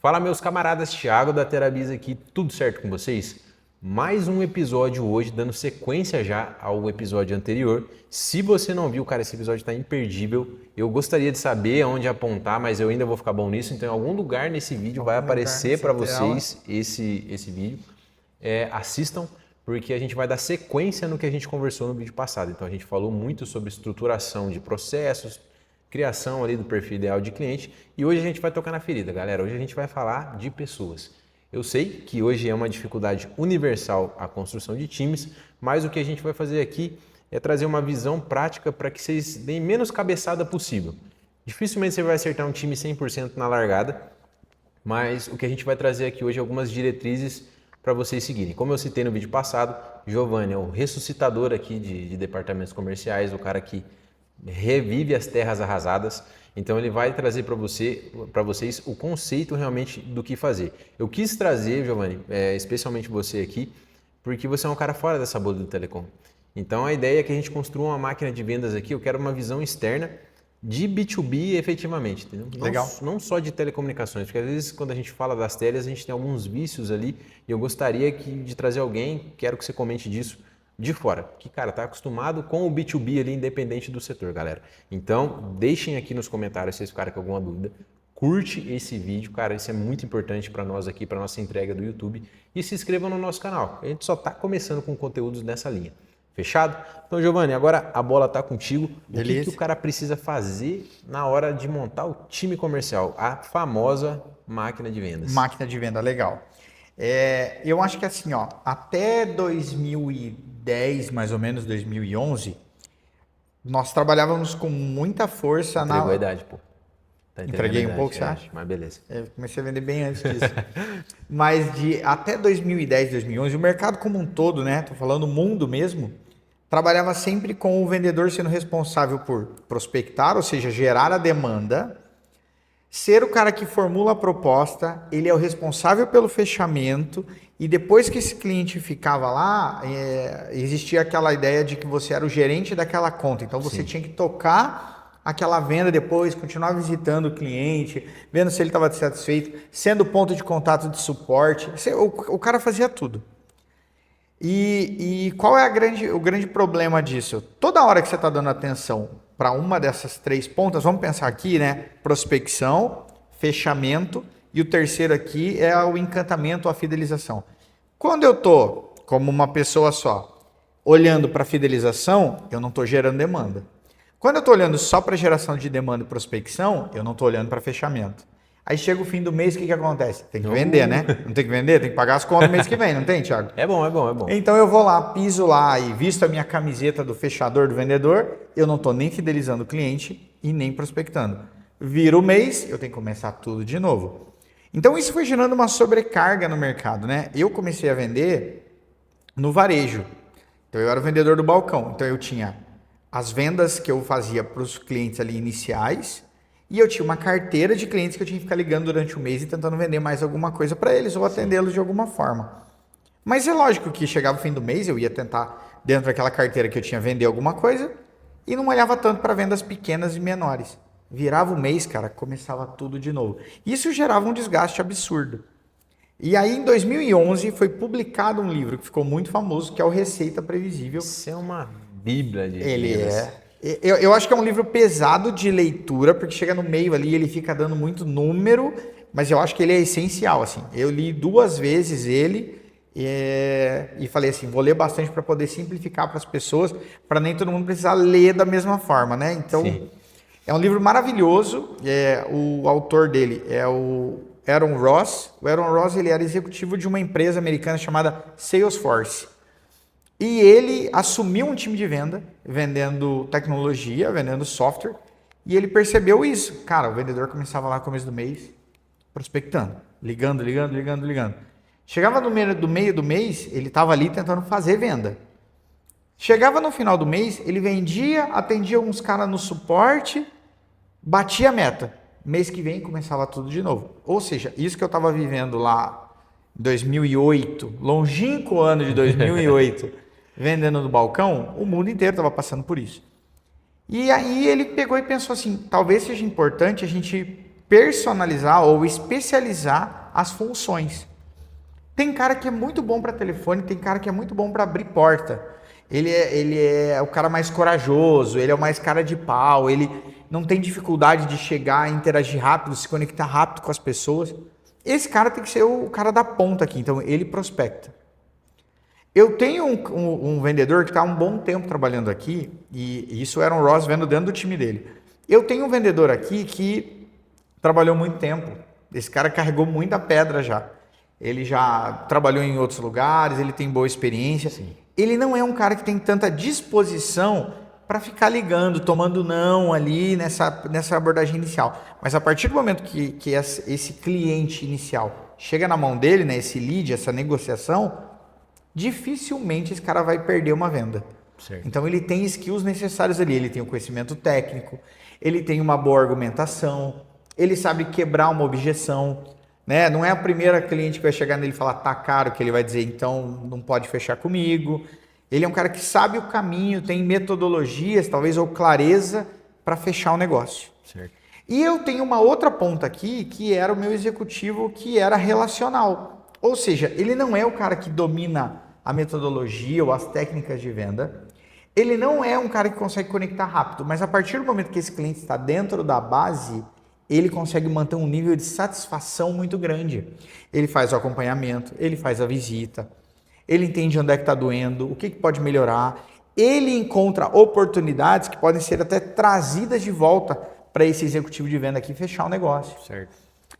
Fala meus camaradas, Thiago da Terabiz aqui, tudo certo com vocês? Mais um episódio hoje, dando sequência já ao episódio anterior. Se você não viu, cara, esse episódio está imperdível. Eu gostaria de saber aonde apontar, mas eu ainda vou ficar bom nisso. Então, em algum lugar nesse vídeo vai aparecer para vocês esse vídeo. Assistam, porque a gente vai dar sequência no que a gente conversou no vídeo passado. Então, a gente falou muito sobre estruturação de processos, criação ali do perfil ideal de cliente, e hoje a gente vai tocar na ferida, galera. Hoje a gente vai falar de pessoas. Eu sei que hoje é uma dificuldade universal a construção de times, mas o que a gente vai fazer aqui é trazer uma visão prática para que vocês deem menos cabeçada possível. Dificilmente você vai acertar um time 100% na largada, mas o que a gente vai trazer aqui hoje é algumas diretrizes para vocês seguirem. Como eu citei no vídeo passado, Giovanni é o ressuscitador aqui de departamentos comerciais, o cara que revive as terras arrasadas. Então ele vai trazer para vocês o conceito realmente do que fazer. Eu quis trazer, Giovanni, especialmente você aqui, porque você é um cara fora dessa bolha do telecom. Então a ideia é que a gente construa uma máquina de vendas aqui, eu quero uma visão externa de B2B efetivamente, entendeu? Legal. Não só de telecomunicações, porque às vezes quando a gente fala das teles, a gente tem alguns vícios ali, e eu gostaria de trazer alguém, quero que você comente disso, de fora, que, cara, tá acostumado com o B2B ali, independente do setor, galera. Então, deixem aqui nos comentários se vocês ficarem com alguma dúvida. Curte esse vídeo, cara, isso é muito importante para nós aqui, para nossa entrega do YouTube. E se inscrevam no nosso canal. A gente só tá começando com conteúdos nessa linha. Fechado? Então, Giovanni, agora a bola tá contigo. Beleza. O que o cara precisa fazer na hora de montar o time comercial? A famosa máquina de vendas. Máquina de venda, legal. Eu acho que assim, ó, até 2010, mais ou menos, 2011, nós trabalhávamos com muita força Entregou a idade, pô. Tá Entreguei um pouco, idade, você acha? Mas beleza. Eu comecei a vender bem antes disso. Mas até 2010, 2011, o mercado como um todo, né? Tô falando o mundo mesmo, trabalhava sempre com o vendedor sendo responsável por prospectar, ou seja, gerar a demanda, ser o cara que formula a proposta, ele é o responsável pelo fechamento, e depois que esse cliente ficava lá, existia aquela ideia de que você era o gerente daquela conta. Então você tinha que tocar aquela venda depois, continuar visitando o cliente, vendo se ele estava satisfeito, sendo ponto de contato de suporte. O cara fazia tudo. E qual é o grande problema disso? Toda hora que você está dando atenção para uma dessas três pontas, vamos pensar aqui, né? Prospecção, fechamento, e o terceiro aqui é o encantamento, a fidelização. Quando eu estou, como uma pessoa só, olhando para fidelização, eu não estou gerando demanda. Quando eu estou olhando só para geração de demanda e prospecção, eu não estou olhando para fechamento. Aí chega o fim do mês, o que acontece? Tem que vender, né? Não tem que vender? Tem que pagar as contas no mês que vem, não tem, Thiago? É bom. Então eu vou lá, piso lá e visto a minha camiseta do fechador, do vendedor, eu não estou nem fidelizando o cliente e nem prospectando. Vira o mês, eu tenho que começar tudo de novo. Então isso foi gerando uma sobrecarga no mercado, né? Eu comecei a vender no varejo. Então eu era o vendedor do balcão. Então eu tinha as vendas que eu fazia para os clientes ali iniciais, e eu tinha uma carteira de clientes que eu tinha que ficar ligando durante o mês e tentando vender mais alguma coisa para eles ou atendê-los de alguma forma. Mas é lógico que chegava o fim do mês, eu ia tentar, dentro daquela carteira que eu tinha, vender alguma coisa e não olhava tanto para vendas pequenas e menores. Virava o mês, cara, começava tudo de novo. Isso gerava um desgaste absurdo. E aí, em 2011, foi publicado um livro que ficou muito famoso, que é o Receita Previsível. Isso é uma bíblia de Ele vendas. é. Eu acho que é um livro pesado de leitura, porque chega no meio ali, ele fica dando muito número, mas eu acho que ele é essencial, assim. Eu li 2 vezes ele e falei assim, vou ler bastante para poder simplificar para as pessoas, para nem todo mundo precisar ler da mesma forma, né? Então, Sim. É um livro maravilhoso. O autor dele é o Aaron Ross. O Aaron Ross, ele era executivo de uma empresa americana chamada Salesforce. E ele assumiu um time de venda, vendendo tecnologia, vendendo software, e ele percebeu isso. Cara, o vendedor começava lá no começo do mês, prospectando, ligando. Chegava no meio do mês, ele estava ali tentando fazer venda. Chegava no final do mês, ele vendia, atendia uns caras no suporte, batia a meta. Mês que vem começava tudo de novo. Ou seja, isso que eu estava vivendo lá em 2008, longínquo ano de 2008, vendendo no balcão, o mundo inteiro estava passando por isso. E aí ele pegou e pensou assim, talvez seja importante a gente personalizar ou especializar as funções. Tem cara que é muito bom para telefone, tem cara que é muito bom para abrir porta. Ele é o cara mais corajoso, ele é o mais cara de pau, ele não tem dificuldade de chegar, interagir rápido, se conectar rápido com as pessoas. Esse cara tem que ser o cara da ponta aqui, então ele prospecta. Eu tenho um vendedor que está há um bom tempo trabalhando aqui, e isso era um Ross vendo dentro do time dele. Eu tenho um vendedor aqui que trabalhou muito tempo. Esse cara carregou muita pedra já. Ele já trabalhou em outros lugares, ele tem boa experiência. Sim. Ele não é um cara que tem tanta disposição para ficar ligando, tomando não ali nessa abordagem inicial. Mas a partir do momento que esse cliente inicial chega na mão dele, né, esse lead, essa negociação, dificilmente esse cara vai perder uma venda. Certo. Então ele tem skills necessários ali, ele tem o conhecimento técnico, ele tem uma boa argumentação, ele sabe quebrar uma objeção, né? Não é a primeira cliente que vai chegar nele e falar tá caro, que ele vai dizer então não pode fechar comigo. Ele é um cara que sabe o caminho, tem metodologias, talvez, ou clareza para fechar o negócio. Certo. E eu tenho uma outra ponta aqui, que era o meu executivo, que era relacional. Ou seja, ele não é o cara que domina a metodologia ou as técnicas de venda. Ele não é um cara que consegue conectar rápido, mas a partir do momento que esse cliente está dentro da base, ele consegue manter um nível de satisfação muito grande. Ele faz o acompanhamento, ele faz a visita, ele entende onde é que está doendo, o que pode melhorar. Ele encontra oportunidades que podem ser até trazidas de volta para esse executivo de venda aqui fechar o negócio. Certo.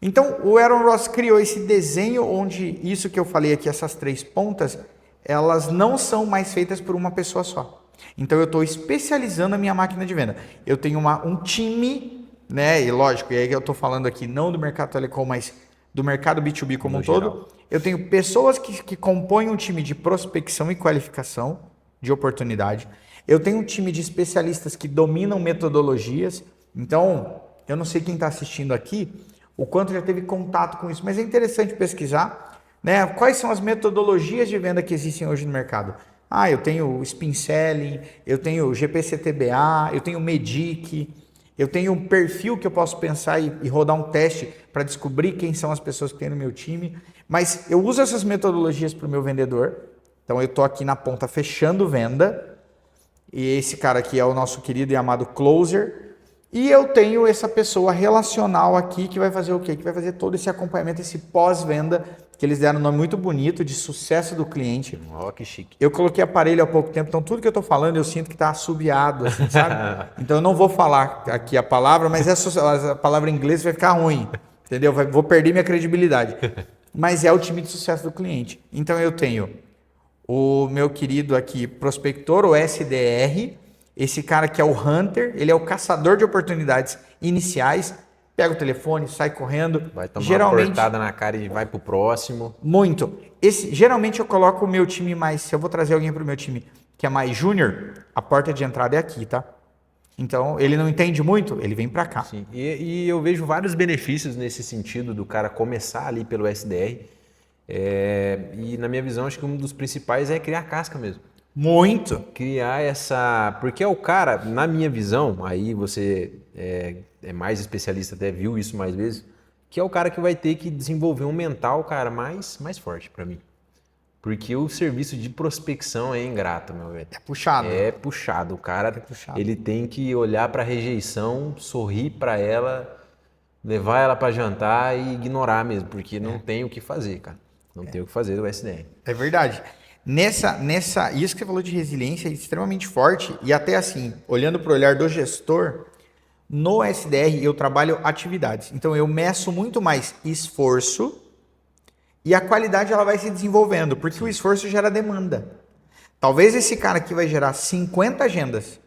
Então, o Aaron Ross criou esse desenho onde isso que eu falei aqui, essas 3 pontas, elas não são mais feitas por uma pessoa só. Então, eu estou especializando a minha máquina de venda. Eu tenho um time, né? E lógico, e aí eu estou falando aqui não do mercado telecom, mas do mercado B2B como um todo. Eu tenho pessoas que compõem um time de prospecção e qualificação de oportunidade. Eu tenho um time de especialistas que dominam metodologias. Então, eu não sei quem está assistindo aqui, o quanto já teve contato com isso, mas é interessante pesquisar, né? Quais são as metodologias de venda que existem hoje no mercado. Eu tenho o Spin Selling, eu tenho o GPCTBA, eu tenho o Medic, eu tenho um perfil que eu posso pensar e rodar um teste para descobrir quem são as pessoas que tem no meu time, mas eu uso essas metodologias para o meu vendedor. Então eu estou aqui na ponta fechando venda, e esse cara aqui é o nosso querido e amado closer. E eu tenho essa pessoa relacional aqui que vai fazer o quê? Que vai fazer todo esse acompanhamento, esse pós-venda, que eles deram um nome muito bonito, de sucesso do cliente. Ó, que chique. Eu coloquei aparelho há pouco tempo, então tudo que eu estou falando eu sinto que está assobiado, assim, sabe? Então eu não vou falar aqui a palavra, mas a palavra em inglês vai ficar ruim, entendeu? Vou perder minha credibilidade. Mas é o time de sucesso do cliente. Então eu tenho o meu querido aqui prospector, o SDR, esse cara que é o hunter, ele é o caçador de oportunidades iniciais, pega o telefone, sai correndo. Vai tomar uma cortada na cara e vai pro próximo. Muito. Geralmente eu coloco o meu time mais, se eu vou trazer alguém pro meu time que é mais júnior, a porta de entrada é aqui, tá? Então, ele não entende muito, ele vem para cá. Sim. E eu vejo vários benefícios nesse sentido do cara começar ali pelo SDR. E na minha visão, acho que um dos principais é criar casca mesmo. Muito. Criar essa... Porque é o cara, na minha visão, aí você é mais especialista, até viu isso mais vezes, que é o cara que vai ter que desenvolver um mental, cara, mais forte para mim. Porque o serviço de prospecção é ingrato, meu velho. É puxado. É puxado. O cara, ele tem que olhar para a rejeição, sorrir para ela, levar ela para jantar e ignorar mesmo, porque não tem o que fazer, cara. Não tem o que fazer do SDR. É verdade. Isso que você falou de resiliência é extremamente forte e até assim, olhando para o olhar do gestor, no SDR eu trabalho atividades. Então eu meço muito mais esforço e a qualidade ela vai se desenvolvendo, porque o esforço gera demanda. Talvez esse cara aqui vai gerar 50 agendas.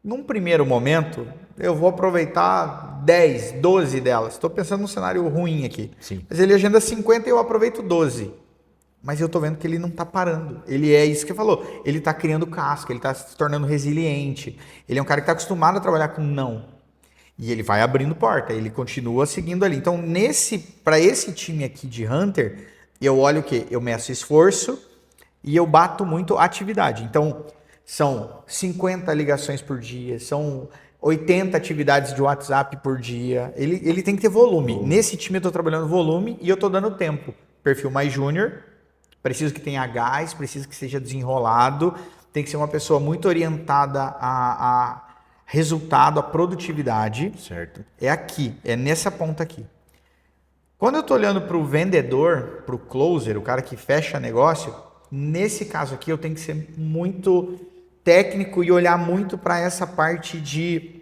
Num primeiro momento, eu vou aproveitar 10, 12 delas. Estou pensando num cenário ruim aqui. Sim. Mas ele agenda 50 e eu aproveito 12. Mas eu tô vendo que ele não tá parando. Ele é isso que você falou. Ele tá criando casca, ele tá se tornando resiliente. Ele é um cara que tá acostumado a trabalhar com não. E ele vai abrindo porta, ele continua seguindo ali. Então, para esse time aqui de Hunter, eu olho o quê? Eu meço esforço e eu bato muito atividade. Então, são 50 ligações por dia, são 80 atividades de WhatsApp por dia. Ele tem que ter volume. Nesse time eu estou trabalhando volume e eu estou dando tempo. Perfil mais júnior, preciso que tenha gás, preciso que seja desenrolado, tem que ser uma pessoa muito orientada a resultado, a produtividade. Certo. É aqui, é nessa ponta aqui. Quando eu estou olhando para o vendedor, para o closer, o cara que fecha negócio, nesse caso aqui eu tenho que ser muito técnico e olhar muito para essa parte de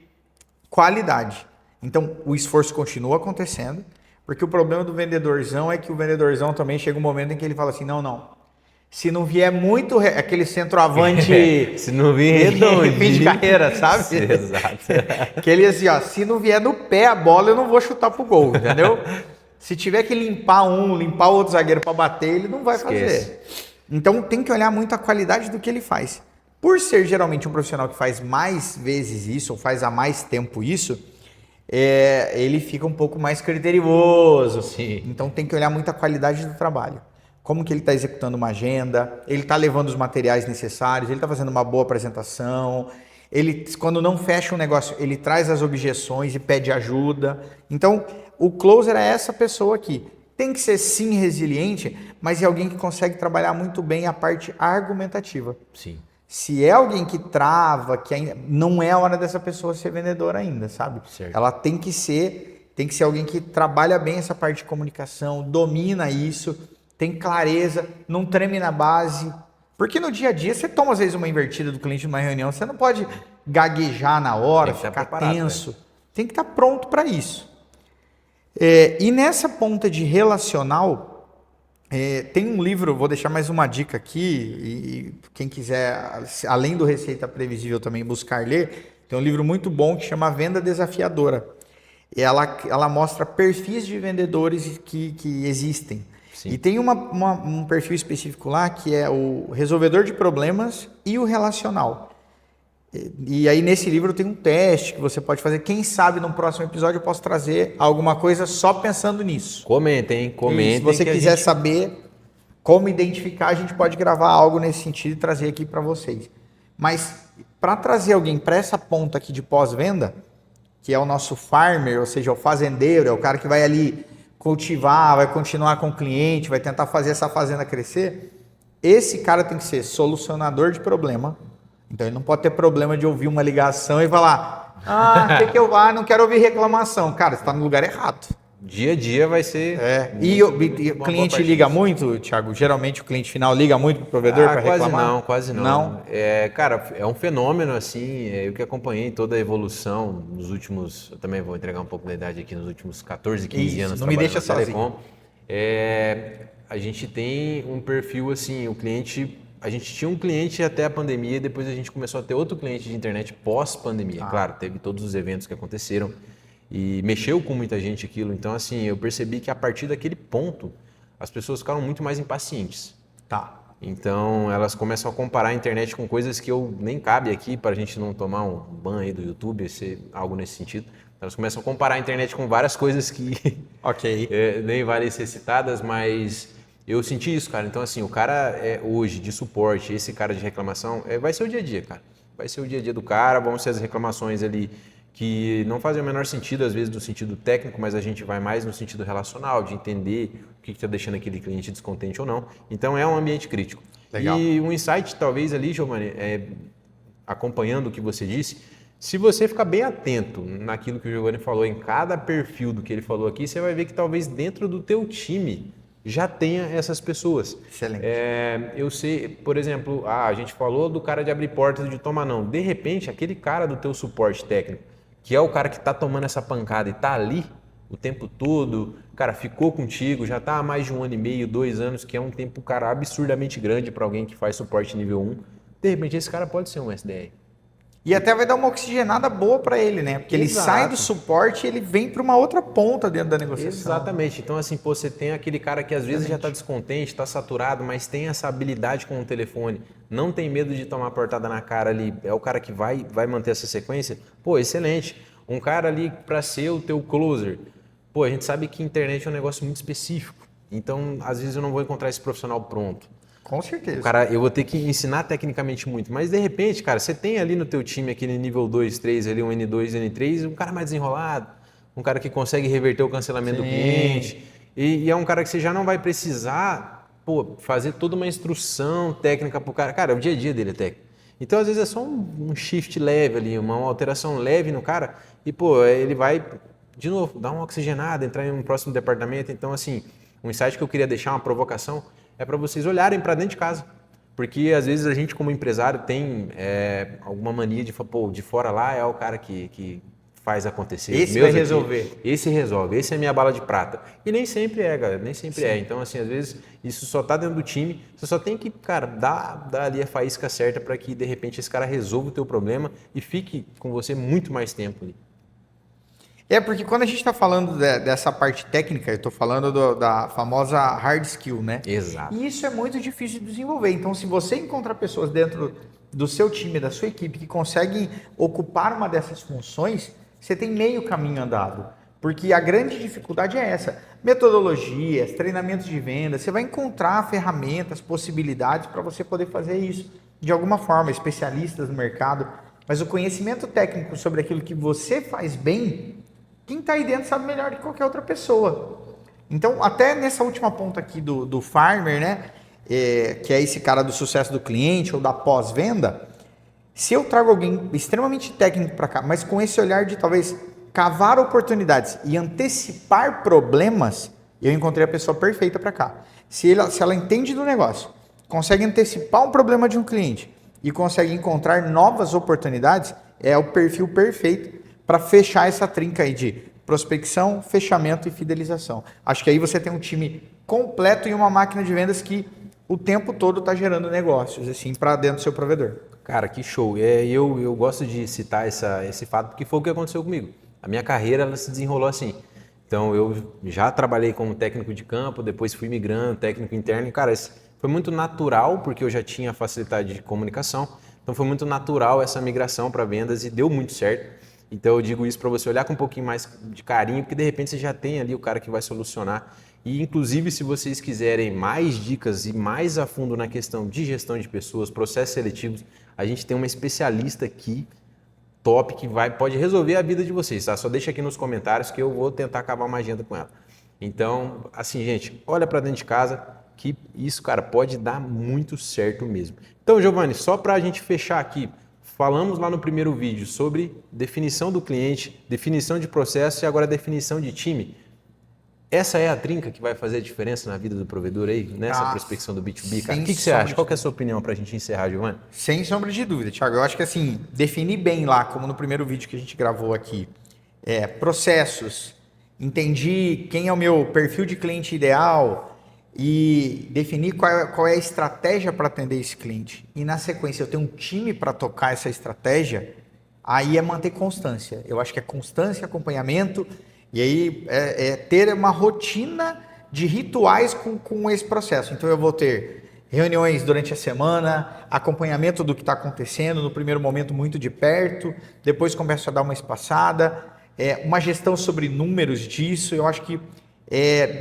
qualidade. Então, o esforço continua acontecendo, porque o problema do vendedorzão é que o vendedorzão também chega um momento em que ele fala assim, não, se não vier muito, aquele centroavante se não vier fim de carreira, sabe? Exato. Que ele assim, ó, se não vier no pé a bola, eu não vou chutar pro gol, entendeu? Se tiver que limpar o outro zagueiro para bater, ele não vai fazer. Então, tem que olhar muito a qualidade do que ele faz. Por ser geralmente um profissional que faz mais vezes isso, ou faz há mais tempo isso, ele fica um pouco mais criterioso. Sim. Então tem que olhar muito a qualidade do trabalho. Como que ele está executando uma agenda, ele está levando os materiais necessários, ele está fazendo uma boa apresentação, ele, quando não fecha um negócio, ele traz as objeções e pede ajuda. Então, o closer é essa pessoa aqui. Tem que ser sim resiliente, mas é alguém que consegue trabalhar muito bem a parte argumentativa. Sim. Se é alguém que trava, que ainda não é a hora dessa pessoa ser vendedora ainda, sabe? Certo. Ela tem que ser alguém que trabalha bem essa parte de comunicação, domina isso, tem clareza, não treme na base. Porque no dia a dia você toma às vezes uma invertida do cliente numa reunião, você não pode gaguejar na hora, ficar tenso. Tem que estar pronto para isso. E nessa ponta de relacional, tem um livro, vou deixar mais uma dica aqui, e quem quiser, além do Receita Previsível também buscar ler, tem um livro muito bom que chama Venda Desafiadora. E ela mostra perfis de vendedores que existem. Sim. E tem um perfil específico lá que é o resolvedor de problemas e o relacional. E aí nesse livro tem um teste que você pode fazer. Quem sabe no próximo episódio eu posso trazer alguma coisa só pensando nisso. Comentem. E se você quiser saber como identificar, a gente pode gravar algo nesse sentido e trazer aqui para vocês. Mas para trazer alguém para essa ponta aqui de pós-venda, que é o nosso farmer, ou seja, o fazendeiro, é o cara que vai ali cultivar, vai continuar com o cliente, vai tentar fazer essa fazenda crescer, esse cara tem que ser solucionador de problema. Então ele não pode ter problema de ouvir uma ligação e falar, quer que eu vá, não quero ouvir reclamação. Cara, você está no lugar errado. Dia a dia vai ser... E o cliente liga muito, Thiago? Geralmente o cliente final liga muito para o provedor para reclamar? Quase não. Cara, é um fenômeno assim, eu que acompanhei toda a evolução nos últimos, eu também vou entregar um pouco da idade aqui, nos últimos 14, 15 anos. Não me deixa sozinho. A gente tem um perfil assim, a gente tinha um cliente até a pandemia e depois a gente começou a ter outro cliente de internet pós-pandemia. Claro, teve todos os eventos que aconteceram e mexeu com muita gente aquilo. Então, assim, eu percebi que a partir daquele ponto, as pessoas ficaram muito mais impacientes. Então, elas começam a comparar a internet com coisas que eu nem cabe aqui para a gente não tomar um ban aí do YouTube, algo nesse sentido. Elas começam a comparar a internet com várias coisas que nem valem ser citadas, mas... Eu senti isso, cara. Então, assim, o cara hoje de suporte, esse cara de reclamação, vai ser o dia a dia, cara. Vai ser o dia a dia do cara, vão ser as reclamações ali que não fazem o menor sentido, às vezes, no sentido técnico, mas a gente vai mais no sentido relacional, de entender o que está deixando aquele cliente descontente ou não. Então, é um ambiente crítico. Legal. E um insight, talvez, ali, Giovanni, acompanhando o que você disse, se você ficar bem atento naquilo que o Giovanni falou, em cada perfil do que ele falou aqui, você vai ver que talvez dentro do teu time já tenha essas pessoas. Excelente. Eu sei, por exemplo, a gente falou do cara de abrir portas de tomar não. De repente, aquele cara do teu suporte técnico, que é o cara que está tomando essa pancada e está ali o tempo todo, cara, ficou contigo, já está há mais de 1 ano e meio, 2 anos, que é um tempo, cara, absurdamente grande para alguém que faz suporte nível 1. De repente, esse cara pode ser um SDR. E até vai dar uma oxigenada boa para ele, né? Porque ele sai do suporte e ele vem para uma outra ponta dentro da negociação. Exatamente. Então, assim, você tem aquele cara que às vezes já está descontente, está saturado, mas tem essa habilidade com o telefone, não tem medo de tomar portada na cara ali, é o cara que vai manter essa sequência. Excelente. Um cara ali para ser o teu closer. A gente sabe que internet é um negócio muito específico. Então, às vezes eu não vou encontrar esse profissional pronto. Com certeza. O cara, eu vou ter que ensinar tecnicamente muito, mas de repente, cara, você tem ali no teu time aquele nível 2, 3, ali um N2, N3, um cara mais desenrolado, um cara que consegue reverter o cancelamento do cliente, e é um cara que você já não vai precisar, pô, fazer toda uma instrução técnica pro cara. Cara, o dia a dia dele é técnico. Então, às vezes, é só um shift leve ali, uma alteração leve no cara, e, pô, ele vai, de novo, dar uma oxigenada, entrar em um próximo departamento. Então, assim, um insight que eu queria deixar, uma provocação, é para vocês olharem para dentro de casa. Porque, às vezes, a gente, como empresário, tem alguma mania de falar, pô, de fora lá é o cara que faz acontecer. Esse vai resolver. Esse resolve, esse é a minha bala de prata. E nem sempre é, galera, nem sempre é. Então, assim, às vezes, isso só tá dentro do time, você só tem que, cara, dar ali a faísca certa para que, de repente, esse cara resolva o teu problema e fique com você muito mais tempo ali. Porque quando a gente está falando dessa parte técnica, eu estou falando da famosa hard skill, né? Exato. E isso é muito difícil de desenvolver. Então, se você encontrar pessoas dentro do seu time, da sua equipe, que conseguem ocupar uma dessas funções, você tem meio caminho andado. Porque a grande dificuldade é essa. Metodologias, treinamentos de venda, você vai encontrar ferramentas, possibilidades para você poder fazer isso de alguma forma, especialistas no mercado. Mas o conhecimento técnico sobre aquilo que você faz bem, quem está aí dentro sabe melhor do que qualquer outra pessoa. Então, até nessa última ponta aqui do farmer, né, que é esse cara do sucesso do cliente ou da pós-venda, se eu trago alguém extremamente técnico para cá, mas com esse olhar de talvez cavar oportunidades e antecipar problemas, eu encontrei a pessoa perfeita para cá. Se ela entende do negócio, consegue antecipar um problema de um cliente e consegue encontrar novas oportunidades, é o perfil perfeito para fechar essa trinca aí de prospecção, fechamento e fidelização. Acho que aí você tem um time completo e uma máquina de vendas que o tempo todo está gerando negócios assim para dentro do seu provedor. Cara, que show. Eu gosto de citar esse fato porque foi o que aconteceu comigo. A minha carreira ela se desenrolou assim. Então eu já trabalhei como técnico de campo, depois fui migrando, técnico interno. E, cara, isso foi muito natural porque eu já tinha facilidade de comunicação. Então foi muito natural essa migração para vendas e deu muito certo. Então eu digo isso para você olhar com um pouquinho mais de carinho, porque de repente você já tem ali o cara que vai solucionar. E inclusive se vocês quiserem mais dicas e mais a fundo na questão de gestão de pessoas, processos seletivos, a gente tem uma especialista aqui, top, que pode resolver a vida de vocês, tá? Só deixa aqui nos comentários que eu vou tentar acabar uma agenda com ela. Então, assim, gente, olha para dentro de casa que isso, cara, pode dar muito certo mesmo. Então, Giovanni, só para a gente fechar aqui, falamos lá no primeiro vídeo sobre definição do cliente, definição de processo e agora definição de time. Essa é a trinca que vai fazer a diferença na vida do provedor aí, nessa prospecção do B2B, cara? O que você acha? Qual que é a sua opinião para a gente encerrar, Giovanni? Sem sombra de dúvida, Thiago. Eu acho que assim, definir bem lá, como no primeiro vídeo que a gente gravou aqui, processos, entendi quem é o meu perfil de cliente ideal e definir qual é a estratégia para atender esse cliente. E na sequência eu tenho um time para tocar essa estratégia, aí é manter constância. Eu acho que é constância, acompanhamento. E aí ter uma rotina de rituais com esse processo. Então eu vou ter reuniões durante a semana, acompanhamento do que está acontecendo, no primeiro momento muito de perto, depois começo a dar uma espaçada, uma gestão sobre números disso. Eu acho que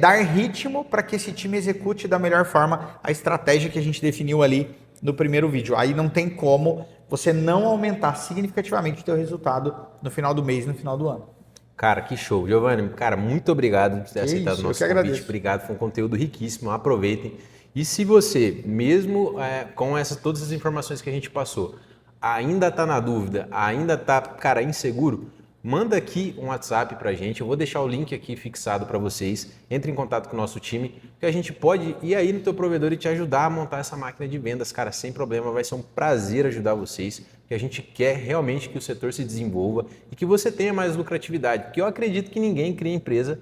dar ritmo para que esse time execute da melhor forma a estratégia que a gente definiu ali no primeiro vídeo. Aí não tem como você não aumentar significativamente o teu resultado no final do mês, no final do ano. Cara, que show. Giovanni, cara, muito obrigado por ter aceitado o nosso convite. Agradeço. Obrigado, foi um conteúdo riquíssimo, aproveitem. E se você, mesmo com todas as informações que a gente passou, ainda está na dúvida, ainda está, cara, inseguro, manda aqui um WhatsApp pra gente, eu vou deixar o link aqui fixado para vocês, entre em contato com o nosso time, que a gente pode ir aí no teu provedor e te ajudar a montar essa máquina de vendas, cara, sem problema, vai ser um prazer ajudar vocês, que a gente quer realmente que o setor se desenvolva e que você tenha mais lucratividade, porque eu acredito que ninguém cria empresa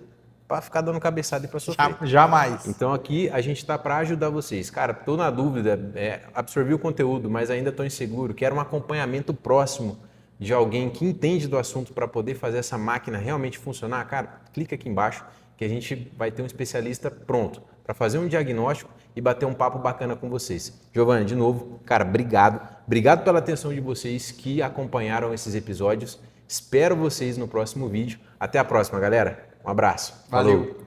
para ficar dando cabeçada e para sofrer. Jamais. Então aqui a gente está para ajudar vocês. Cara, estou na dúvida, absorvi o conteúdo, mas ainda estou inseguro, quero um acompanhamento próximo de alguém que entende do assunto para poder fazer essa máquina realmente funcionar, cara, clica aqui embaixo que a gente vai ter um especialista pronto para fazer um diagnóstico e bater um papo bacana com vocês. Giovanni, de novo, cara, obrigado. Obrigado pela atenção de vocês que acompanharam esses episódios. Espero vocês no próximo vídeo. Até a próxima, galera. Um abraço. Valeu. Falou.